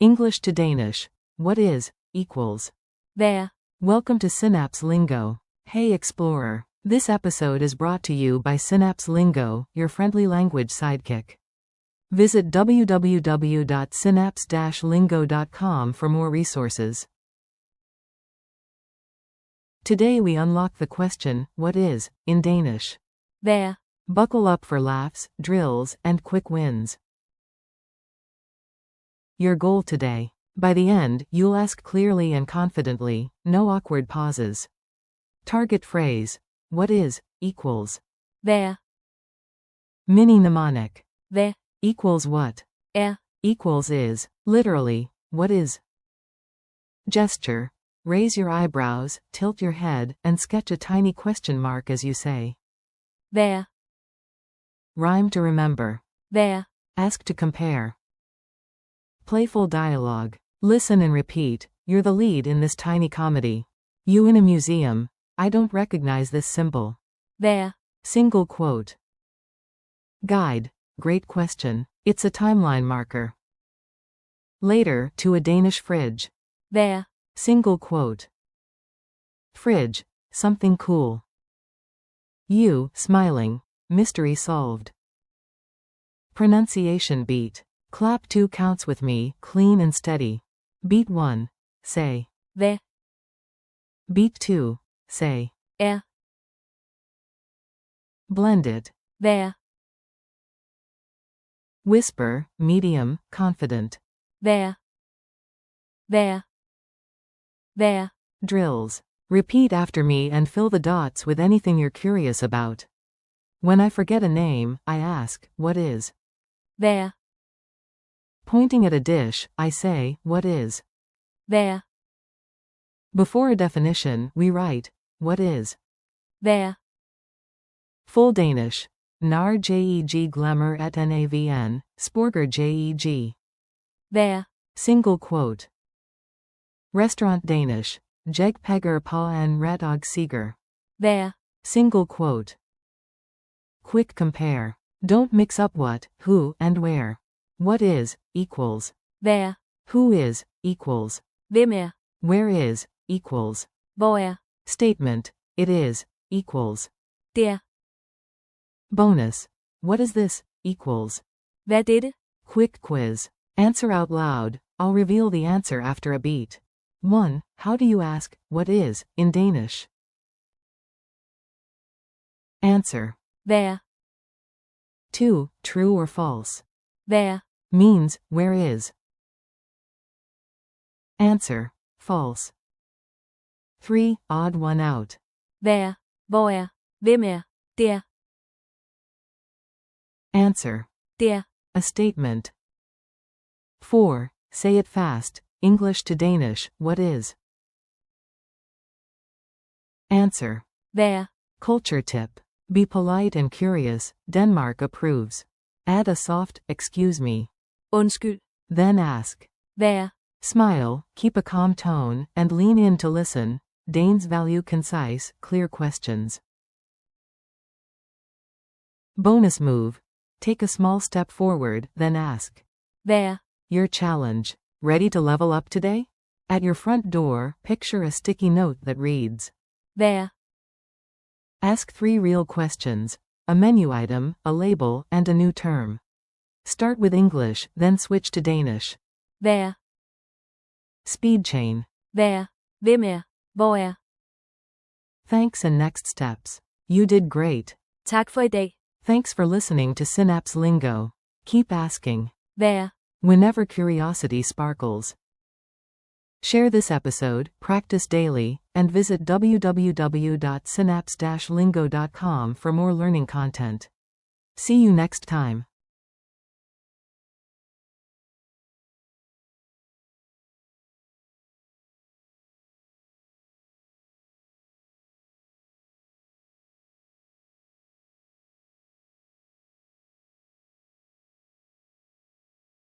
English to Danish. What is, equals. Hvad er? Welcome to Synapse Lingo. Hey Explorer. This episode is brought to you by Synapse Lingo, your friendly language sidekick. Visit www.synapse-lingo.com for more resources. Today we unlock the question, what is, in Danish? Hvad er? Buckle up for laughs, drills, and quick wins. Your goal today. By the end, you'll ask clearly and confidently, no awkward pauses. Target phrase. What is, equals. Hvad er? Mini mnemonic. Hvad Equals what? er? Equals is, literally, what is. Gesture. Raise your eyebrows, tilt your head, and sketch a tiny question mark as you say. Hvad er? Rhyme to remember. Hvad er? Ask to compare. Playful dialogue. Listen and repeat. You're the lead in this tiny comedy. You in a museum. I don't recognize this symbol. Hvad er? Single quote. Guide. Great question. It's a timeline marker. Later, to a Danish fridge. Hvad er? Single quote. Fridge. Something cool. You, smiling. Mystery solved. Pronunciation beat. Clap 2 counts with me, clean and steady. Beat 1. Say. Hvad Beat 2. Say. er? Blend it. Hvad er? Whisper, medium, confident. Hvad er? Hvad er? Hvad er? Drills. Repeat after me and fill the dots with anything you're curious about. When I forget a name, I ask, what is? Hvad er? Pointing at a dish, I say, what is? Hvad er? Before a definition, we write, what is? Hvad er? Full Danish. Nar jeg glemmer et navn, sporger jeg. Hvad er? Single quote. Restaurant Danish. Jeg peger på en ret og siger. Hvad er? Single quote. Quick compare. Don't mix up what, who, and where. What is, equals. Hvad er? Who is, equals. Hvem er? Where is, equals. Hvor er? Statement. It is, equals. Det er. Bonus. What is this, equals. Hvad er dette? Quick quiz. Answer out loud. I'll reveal the answer after a beat. 1. How do you ask, what is, in Danish? Answer. Hvad er? 2. True or false. Hvad er? Means, where is. Answer. False. 3. Odd one out. Hvad er? Hvor er? Hvem er? Det er. Answer. Det er. A statement. 4. Say it fast. English to Danish, what is? Answer. Hvad er? Culture tip. Be polite and curious. Denmark approves. Add a soft, excuse me. Undskyld. Then ask. Hvad er? Smile, keep a calm tone, and lean in to listen. Danes value concise, clear questions. Bonus move. Take a small step forward, then ask. Hvad er? Your challenge. Ready to level up today? At your front door, picture a sticky note that reads. Hvad er? Ask 3 real questions. A menu item, a label, and a new term. Start with English, then switch to Danish. Hvad er? Speed chain. Hvad er? Hvem er? Hvor er? Thanks and next steps. You did great. Tak for i dag. Thanks for listening to Synapse Lingo. Keep asking. Hvad er? Whenever curiosity sparkles. Share this episode, practice daily, and visit www.synapse-lingo.com for more learning content. See you next time.